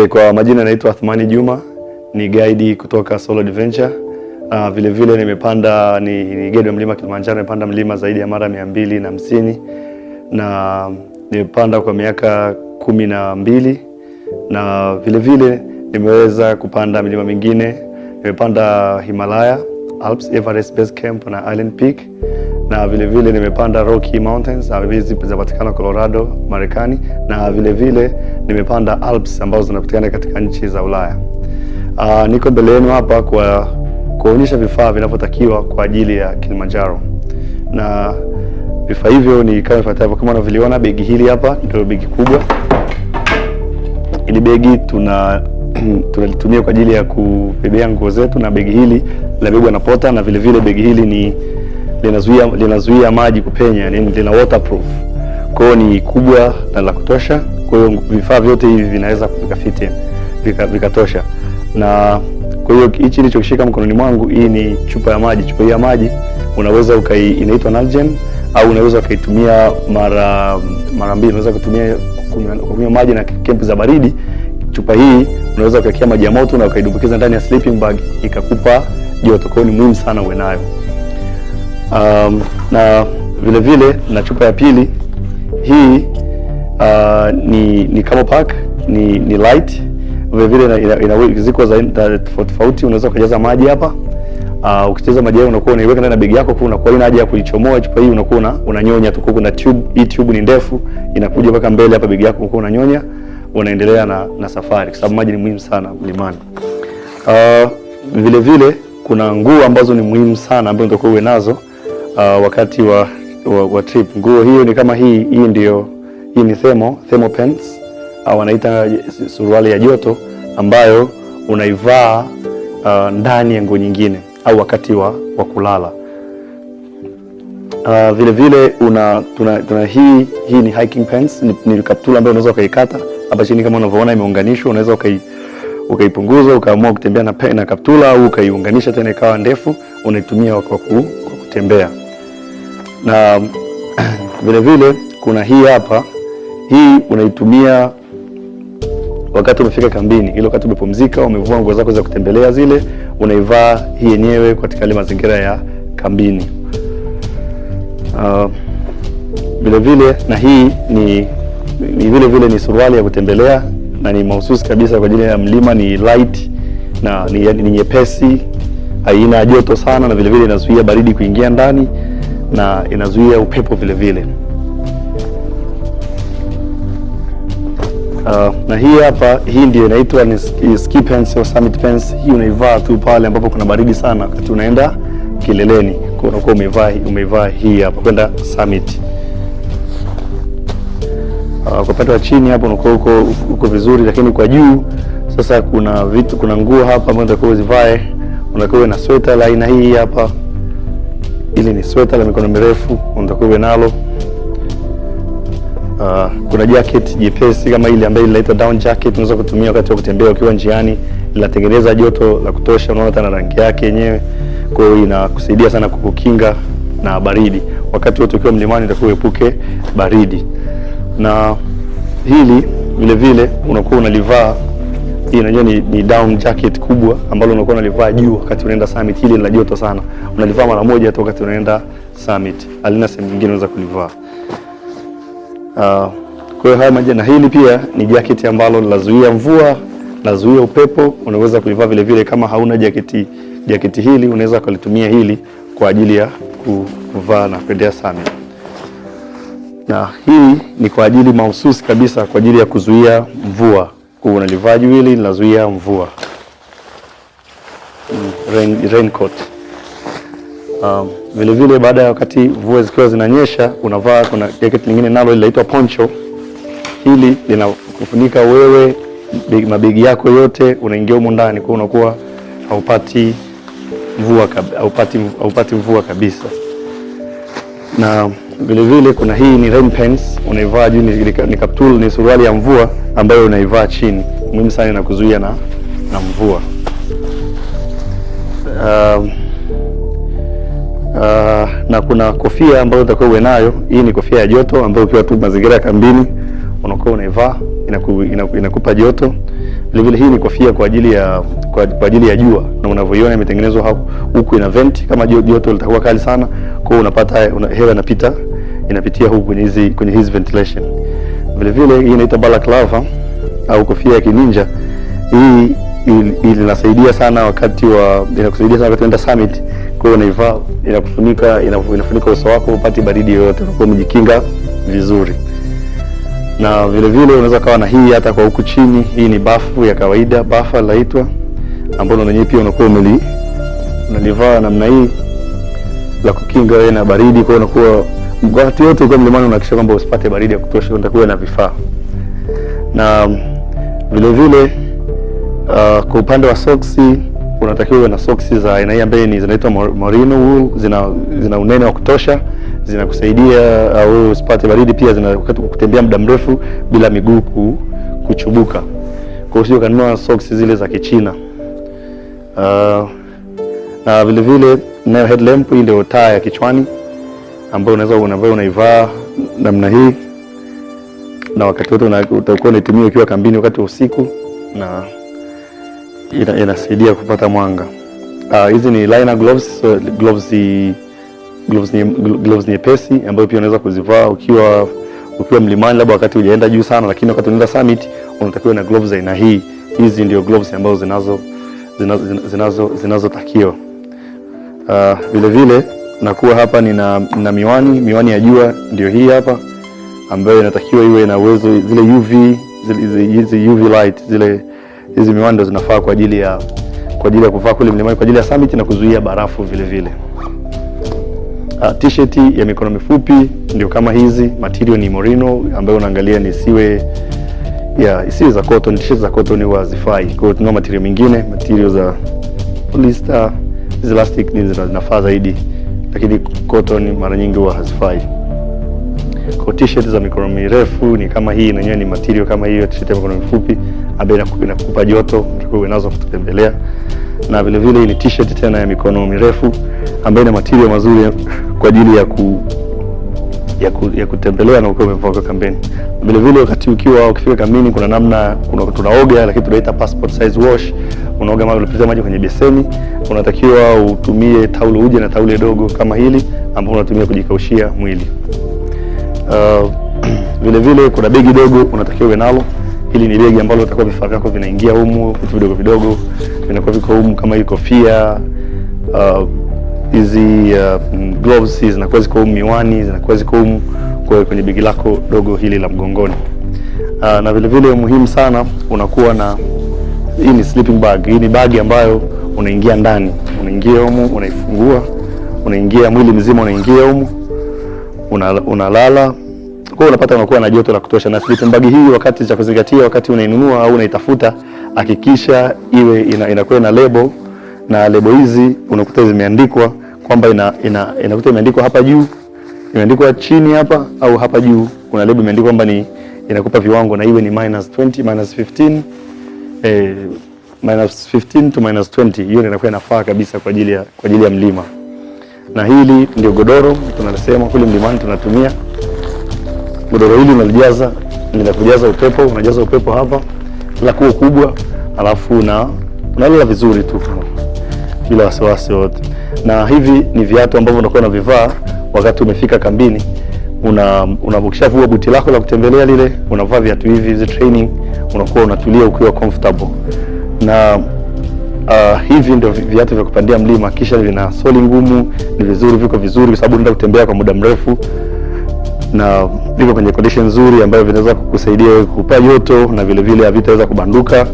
Kwa majina naitwa Athmani Juma, ni guide kutoka Solo Adventure. Vile vile nimepanda ni guide wa mlima Kilimanjaro, nimepanda mlima zaidi ya mara 250 na nimepanda kwa miaka 12, na vile vile nimeweza kupanda milima mingine. Nimepanda Himalaya, Alps, Everest Base Camp na Island Peak, na vile vile nimepanda Rocky Mountains, hizi zinapatikana Colorado, Marekani, na vile vile nimepanda Alps ambazo zinapatikana katika nchi za Ulaya. Niko mbele yenu hapa kwa kuonyesha vifaa vinavyotakiwa kwa ajili ya Kilimanjaro. Na vifaa hivyo ni kama ifuatavyo. Kama unavyoona, begi hili hapa ndio begi kubwa. Ili begi tunalitumia kwa ajili ya kubebea nguo zetu, na begi hili linabebwa na pota, na vile vile begi hili linazuia maji kupenya, yani lina waterproof. Kwa hiyo ni kubwa na la kutosha. Kwa hiyo vifaa vyote hivi vinaweza vikatosha. Na kwa hiyo hichi nilichokishika mkononi mwangu, hii ni chupa ya maji. Chupa hii ya maji unaweza inaitwa Nalgen, au unaweza ukaitumia mara mbili. Unaweza kutumia kunywa maji na kempu za baridi. Chupa hii unaweza kuwekea maji ya moto na ukaidumbukiza ndani ya sleeping bag ikakupa joto. Kwa hiyo ni muhimu sana uwe nayo. Na vile vile na chupa ya pili hii ni Camel Pack, ni light. Vile vile ziko za tofauti. Unaweza kujaza maji hapa. Ukijaza maji hayo unakuwa unaiweka ndani ya begi yako, kwa unakuwa ina haja ya kuichomoa chupa hii, unakuwa unanyonya tu. Kuna tube, hii tube ni ndefu, inakuja mpaka mbele hapa begi yako, unakuwa unanyonya, unaendelea na safari, kwa sababu maji ni muhimu sana mlimani. Vile vile kuna nguo ambazo ni muhimu sana ambazo ndio uwe nazo wakati wa trip. Nguo hiyo ni kama hii ni thermal pants, au wanaita suruali ya joto, ambayo unaivaa ndani ya nguo nyingine au wakati wa kulala. Vile vile tuna hii ni hiking pants, ni kaptula ambayo unaweza ukaikata hapa chini kama unavyoona imeunganishwa. Unaweza ukaipunguza ukaamua kutembea na kaptula, au ukaiunganisha tena ikawa ndefu, unaitumia kwa kutembea. Na vile vile kuna hii hapa, hii unaitumia wakati umefika kambini, ile wakati umepumzika, umevua nguo zako za kutembelea zile, unaivaa hii yenyewe katika ile mazingira ya kambini. Vile vile na hii ni vile vile ni suruali ya kutembelea, na ni mahususi kabisa kwa ajili ya mlima. Ni light na ni nyepesi, haina joto sana, na vile vile inazuia baridi kuingia ndani na inazuia upepo vile vile. Na hii hapa, hii ndio inaitwa ni ski pants au summit pants. Hii unaivaa tu pale ambapo kuna baridi sana wakati unaenda kileleni, kwa unakuwa umeivaa hii hapa kwenda summit. Kwa upande wa chini hapo unakuwa uko vizuri, lakini kwa juu sasa kuna nguo hapa ambazo unatakiwa uzivae. Unatakiwa na sweater la aina hii hapa. Ili ni sweater la mikono mirefu, unatakiwa uwe nalo. Kuna jacket jepesi kama ile ambayo inaitwa down jacket, unaweza kutumia wakati wa kutembea ukiwa njiani. Inatengeneza joto la kutosha, unaona tena rangi yake yenyewe. Kwa hiyo inakusaidia sana kukukinga na baridi. Wakati wote ukiwa mlimani utakuwa epuke baridi. Na hili vile vile unakuwa unalivaa, hii unajua ni down jacket kubwa ambalo unakuwa unalivaa juu wakati unaenda summit. Hili la joto sana, unalivaa mara moja tu wakati unaenda summit, halina sehemu nyingine unaweza kulivaa. Kwa hiyo haya majina, hili pia ni jacket ambalo linazuia mvua, linazuia upepo. Unaweza kulivaa vile vile kama hauna jaketi hili, unaweza kulitumia hili kwa ajili ya kuvaa na kwendea summit. Na hii ni kwa ajili mahususi kabisa kwa ajili ya kuzuia mvua. Kwa unalivaa juu hili linazuia mvua. Raincoat. Vile vile baada ya wakati mvua zikiwa zinanyesha, unavaa kuna jacket lingine nalo linaitwa poncho. Hili linakufunika wewe, mabegi yako yote, unaingia humo ndani, kwa unakuwa haupati mvua kabisa. Na vile vile kuna hii ni rain pants, unaivaa juu, ni kaptula, ni suruali ya mvua ambayo unaivaa chini. Muhimu sana na kuzuia na mvua. Na kuna kofia ambayo utakuwa uwe nayo. Hii ni kofia ya joto ambayo ukiwa tu mazingira ya kambini unakuwa unaivaa, inakupa joto. Vile hii ni kofia kwa ajili ya jua, na unavyoiona imetengenezwa hapo, huku ina vent kama joto litakuwa kali sana, kwa hiyo unapata hewa inapitia huku kwenye hizi ventilation. Vile hii inaitwa balaclava au kofia ya kininja. Hii inasaidia sana wakati unaenda summit, kwa hiyo unaivaa, inafunika uso wako, upati baridi yoyote, unakuwa umejikinga vizuri. Na vile unaweza kawa na hii hata kwa huku chini. Hii ni bafu ya kawaida, bafa laitwa, ambapo na pia unakuwa unalivaa namna hii la kukinga wewe na baridi, kwa unakuwa wakati wote uko mlimani unahakikisha kwamba usipate baridi ya kutosha, utakuwa na vifaa. Na vile kwa upande wa soksi, unatakiwa uwe na soksi za aina hii ambayo zinaitwa merino wool, zina unene wa kutosha, zinakusaidia au usipate baridi, pia kutembea muda mrefu bila miguu kuchubuka. Kwa hiyo kanunua soksi zile za Kichina. Na vile nayo headlamp, hii ndio taa ya kichwani ambayo unaivaa namna hii, na wakati wote utakuwa unaitumia ukiwa kambini wakati wa usiku, na inasaidia kupata mwanga. Hizi ni liner gloves nyepesi ambayo pia unaweza kuzivaa ukiwa mlimani, labda wakati hujaenda juu sana, lakini wakati unaenda summit unatakiwa na gloves aina hii. Hizi ndio gloves ambazo zinazotakiwa. Vile nakuwa hapa nina miwani ya jua, ndio hii hapa, ambayo inatakiwa iwe na uwezo zile UV light, hizi miwani ndio zinafaa kwa ajili ya kuvaa kule mlimani, kwa ajili ya summit na kuzuia barafu vile. T-shirt ya mikono mifupi ndio kama hizi, material ni merino, ambayo unaangalia ni isiwe za cotton. T-shirt za cotton huwa hazifai, kwa hiyo tunao material mingine, material za polyester, elastic zinafaa zaidi, lakini cotton mara nyingi huwa hazifai. Kwa t-shirt za mikono mirefu ni kama hii, na yenyewe ni material kama hiyo, t-shirt ya mikono mifupi ambayo inakupa joto, unakuwa unazo kutembelea. Na vile ni t-shirt tena ya mikono mirefu ambayo ina material mazuri kwa ajili ya kutembelea na ukiwa umevaa kampeni. Vile wakati ukifika kambini, tunaoga, lakini tunaita passport size wash. Unaoga maji, unapitia maji kwenye beseni, unatakiwa utumie taulo, uje na taulo dogo kama hili ambapo unatumia kujikaushia mwili. Vile kuna begi dogo unatakiwa uwe nalo. Hili ni begi ambalo utakuwa vifaa vyako vinaingia humu, vitu vidogo vinakuwa viko humu, kama hii kofia, hizi gloves zinakuwa ziko humu, miwani zinakuwa ziko humu, kwenye begi lako dogo hili la mgongoni. Na vile muhimu sana, unakuwa na hii ni sleeping bag. Hii ni bagi ambayo unaingia ndani, unaingia humu, unaifungua, unaingia mwili mzima, unaingia humu, unalala. Kwa hiyo unakuwa na joto la kutosha. Na sleeping bag hii, wakati cha kuzingatia wakati unainunua au unaitafuta, hakikisha iwe inakuwa na label, na label hizi unakuta zimeandikwa kwamba inakuta imeandikwa hapa juu, imeandikwa chini hapa, au hapa juu kuna label imeandikwa kwamba inakupa viwango, na iwe ni -20, -15, -15 to -20. Hiyo inakuwa inafaa kabisa kwa ajili ya mlima. Na hili ndio godoro tunalisema kule mlimani tunatumia. Godoro hili linakujaza upepo, unajaza upepo hapa la kuwa kubwa, alafu unalala vizuri tu bila wasiwasi wote. Na hivi ni viatu ambavyo unakuwa unavivaa wakati umefika kambini. Unapokishavua buti lako la kutembelea lile, unavaa viatu hivi training, unakuwa unatulia ukiwa comfortable. Na hivi ndio viatu vya kupandia mlima, kisha vina soli ngumu, viko vizuri kwa sababu unaenda kutembea kwa muda mrefu, na viko kwenye condition nzuri ambayo vinaweza kukusaidia kukupa joto, na vile havitaweza kubanduka.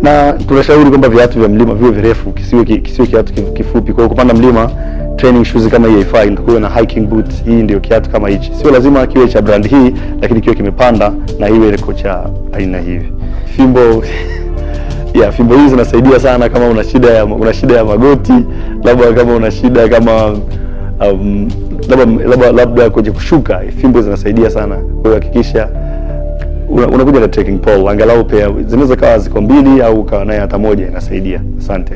Na tunashauri kwamba viatu vya mlima viwe virefu, kisiwe kiatu kifupi. Kwa kupanda mlima, training shoes kama hii haifai, ndio na hiking boot. Hii ndio kiatu kama hichi. Sio lazima kiwe cha brand hii, lakini kiwe kimepanda na iwe ile kocha aina hivi. Fimbo hizi zinasaidia sana kama una shida ya magoti, labda kama una shida kama labda kwenye kushuka, fimbo zinasaidia sana. Kwa hiyo hakikisha unakuja na trekking pole, angalau pia zinaweza kawa ziko 2 au kawa naye hata moja, inasaidia. Asante.